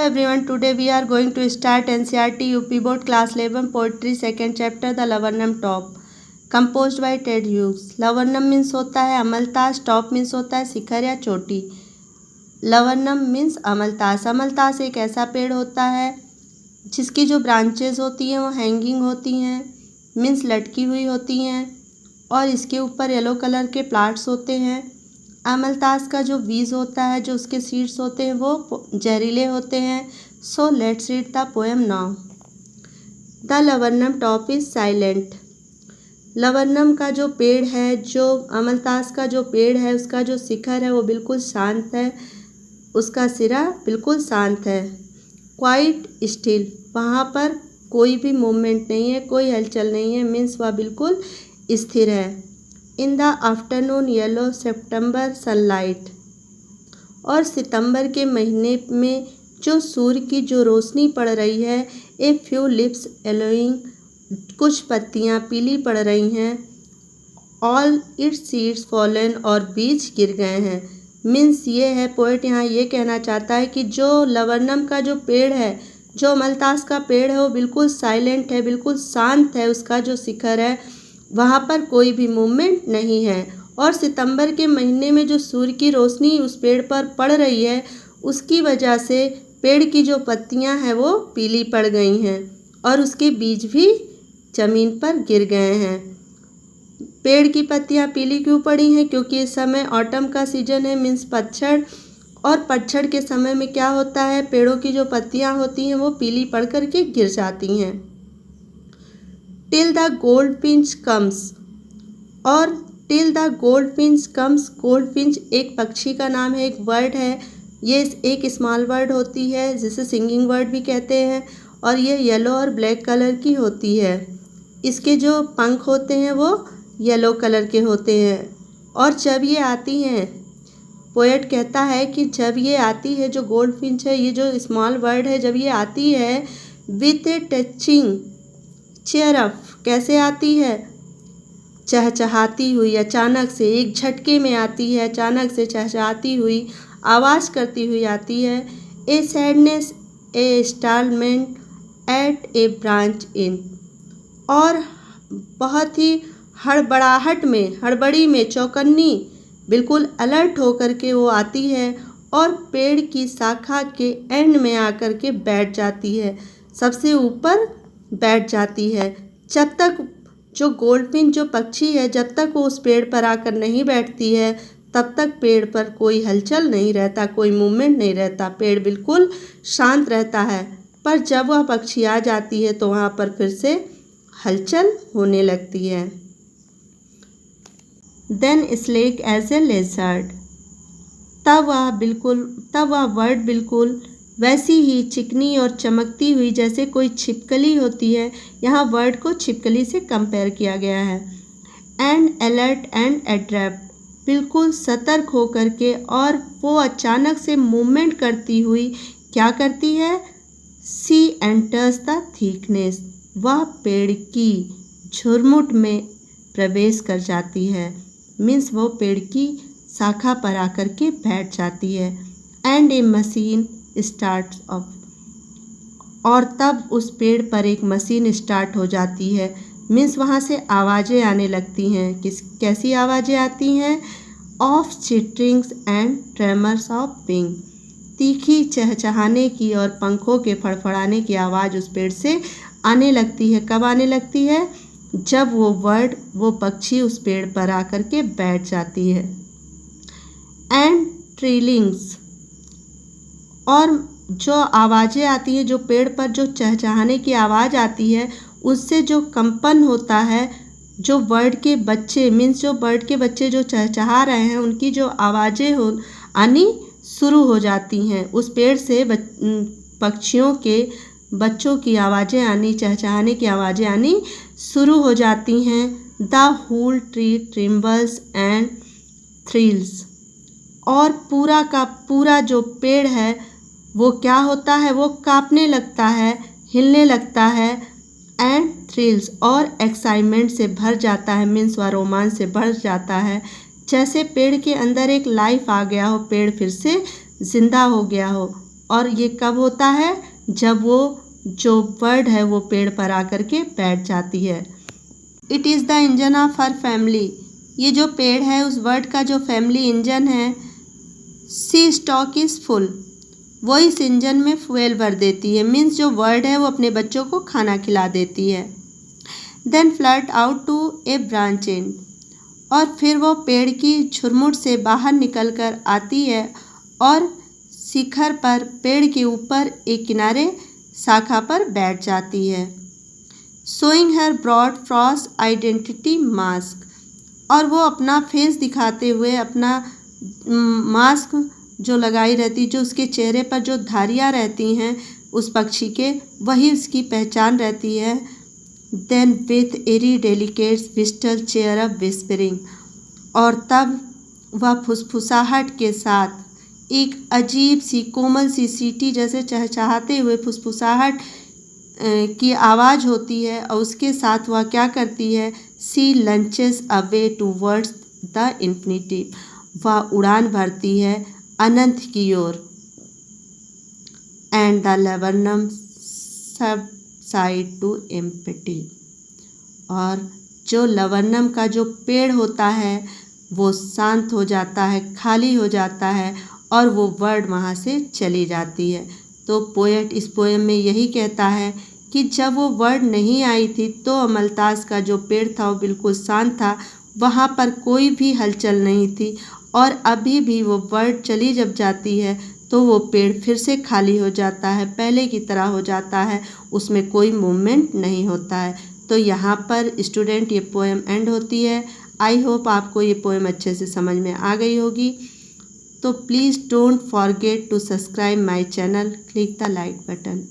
Everyone, today we are going to start NCERT UP Board Class 11 Poetry Second Chapter The Lavarnam Top, composed by Ted Hughes. Laburnum means होता है अमलतास, top means होता है शिखर या चोटी। लवर्नम means अमलतास। अमलतास एक ऐसा पेड़ होता है जिसकी जो ब्रांचेज होती हैं वो हैंगिंग होती हैं, मीन्स लटकी हुई होती हैं, और इसके ऊपर येलो कलर के प्लांट्स होते हैं। अमलतास का जो बीज होता है, जो उसके सीड्स होते हैं, वो जहरीले होते हैं। So let's read the poem now. The laburnum top is silent. Laburnum का जो पेड़ है, जो अमलतास का जो पेड़ है, उसका जो शिखर है वो बिल्कुल शांत है, उसका सिरा बिल्कुल शांत है। क्वाइट स्टिल, वहाँ पर कोई भी मूवमेंट नहीं है, कोई हलचल नहीं है, मीन्स वह बिल्कुल स्थिर है। In the afternoon yellow September sunlight, और सितंबर के महीने में जो सूर्य की जो रोशनी पड़ रही है, ए फ्यू लिप्स येलोइंग, कुछ पत्तियाँ पीली पड़ रही हैं। ऑल इट्स सीड्स फॉलन, और बीज गिर गए हैं। मीन्स ये है, पोएट यहाँ ये कहना चाहता है कि जो लवर्नम का जो पेड़ है, जो अमलतास का पेड़ है, वो बिल्कुल साइलेंट है, बिल्कुल शांत है। उसका जो शिखर है वहाँ पर कोई भी मूवमेंट नहीं है, और सितंबर के महीने में जो सूर्य की रोशनी उस पेड़ पर पड़ रही है, उसकी वजह से पेड़ की जो पत्तियाँ हैं वो पीली पड़ गई हैं, और उसके बीज भी ज़मीन पर गिर गए हैं। पेड़ की पत्तियाँ पीली क्यों पड़ी हैं? क्योंकि इस समय ऑटम का सीजन है, मीन्स पतझड़, और पतझड़ के समय में क्या होता है, पेड़ों की जो पत्तियाँ होती हैं वो पीली पड़ कर के गिर जाती हैं। Till the goldfinch comes, और till the goldfinch comes, goldfinch एक पक्षी का नाम है, एक वर्ड है। ये एक स्मॉल वर्ड होती है जिसे सिंगिंग वर्ड भी कहते हैं, और ये येलो और ब्लैक कलर की होती है। इसके जो पंख होते हैं वो येलो कलर के होते हैं, और जब ये आती हैं, पोएट कहता है कि जब ये आती है, जो गोल्ड फिंच है, ये जो स्मॉल वर्ड है, जब ये आती है with A touching cheer up, कैसे आती है? चहचहाती हुई, अचानक से एक झटके में आती है, अचानक से चहचहाती हुई, आवाज़ करती हुई आती है। A sadness a startlement at a branch in, और बहुत ही हड़बड़ी में चौकन्नी, बिल्कुल अलर्ट होकर के वो आती है, और पेड़ की शाखा के एंड में आकर के बैठ जाती है, सबसे ऊपर बैठ जाती है। जब तक जो गोल्डफिंच जो पक्षी है, जब तक वो उस पेड़ पर आकर नहीं बैठती है, तब तक पेड़ पर कोई हलचल नहीं रहता, कोई मूवमेंट नहीं रहता, पेड़ बिल्कुल शांत रहता है। पर जब वह पक्षी आ जाती है तो वहाँ पर फिर से हलचल होने लगती है। Then sleek as a lizard, तब वह वर्ड बिल्कुल वैसी ही चिकनी और चमकती हुई जैसे कोई छिपकली होती है। यहाँ वर्ड को छिपकली से कंपेयर किया गया है। एंड अलर्ट एंड एड्रेप्ट, बिल्कुल सतर्क होकर के, और वो अचानक से मूवमेंट करती हुई क्या करती है? सी एंटर्स द थिकनेस, वह पेड़ की झुरमुट में प्रवेश कर जाती है, मीन्स वो पेड़ की शाखा पर आकर के बैठ जाती है। And A machine start up, और तब उस पेड़ पर एक मशीन स्टार्ट हो जाती है, मीन्स वहाँ से आवाज़ें आने लगती हैं। कैसी आवाज़ें आती हैं? Of चिटरिंग्स and tremors of wing, तीखी चहचहाने की और पंखों के फड़फड़ाने की आवाज़ उस पेड़ से आने लगती है। कब आने लगती है? जब वो पक्षी उस पेड़ पर आकर के बैठ जाती है। एंड ट्रिलिंग्स, और जो आवाज़ें आती हैं, जो पेड़ पर जो चहचहाने की आवाज़ आती है, उससे जो कंपन होता है, जो बर्ड के बच्चे, मीन्स जो बर्ड के बच्चे जो चहचहा रहे हैं, उनकी जो आवाज़ें आनी शुरू हो जाती हैं। उस पेड़ से पक्षियों के बच्चों की आवाज़ें आनी, चहचहाने की आवाज़ें आनी शुरू हो जाती हैं। The whole tree trembles and thrills, और पूरा का पूरा जो पेड़ है वो क्या होता है? वो कांपने लगता है, हिलने लगता है। एंड थ्रिल्स, और एक्साइटमेंट से भर जाता है, मीन्स वह रोमांच से भर जाता है, जैसे पेड़ के अंदर एक लाइफ आ गया हो, पेड़ फिर से जिंदा हो गया हो, और ये कब होता है? जब वो जो बर्ड है वो पेड़ पर आकर के बैठ जाती है। It is the engine of her family. ये जो पेड़ है उस बर्ड का जो फैमिली इंजन है। सी स्टॉक इज़ फुल। वो इस इंजन में फ्यूल भर देती है। मीन्स जो बर्ड है वो अपने बच्चों को खाना खिला देती है। Then flit out to a branch end. और फिर वो पेड़ की झुरमुट से बाहर निकल कर आती है और शिखर पर पेड़ के ऊपर एक किनारे शाखा पर बैठ जाती है। Showing her broad frost identity mask. और वो अपना फेस दिखाते हुए अपना मास्क जो लगाई रहती, जो उसके चेहरे पर जो धारियाँ रहती हैं उस पक्षी के, वही उसकी पहचान रहती है। Then with eerie delicates whistle chirrup whispering. और तब वह फुसफुसाहट के साथ एक अजीब सी कोमल सी सीटी जैसे चहचहाते हुए फुसफुसाहट की आवाज़ होती है और उसके साथ वह क्या करती है? She launches away towards the infinity. वह उड़ान भरती है अनंत की ओर। And the laburnum subsides to empty. और जो लवन्नम का जो पेड़ होता है वो शांत हो जाता है, खाली हो जाता है और वो बर्ड वहाँ से चली जाती है। तो पोएट इस पोएम में यही कहता है कि जब वो बर्ड नहीं आई थी तो अमलतास का जो पेड़ था वो बिल्कुल शांत था, वहाँ पर कोई भी हलचल नहीं थी। और अभी भी वो बर्ड चली जब जाती है तो वो पेड़ फिर से खाली हो जाता है, पहले की तरह हो जाता है, उसमें कोई मूवमेंट नहीं होता है। तो यहाँ पर स्टूडेंट ये पोएम एंड होती है। आई होप आपको ये पोएम अच्छे से समझ में आ गई होगी। तो please don't forget to subscribe my channel, click the like button.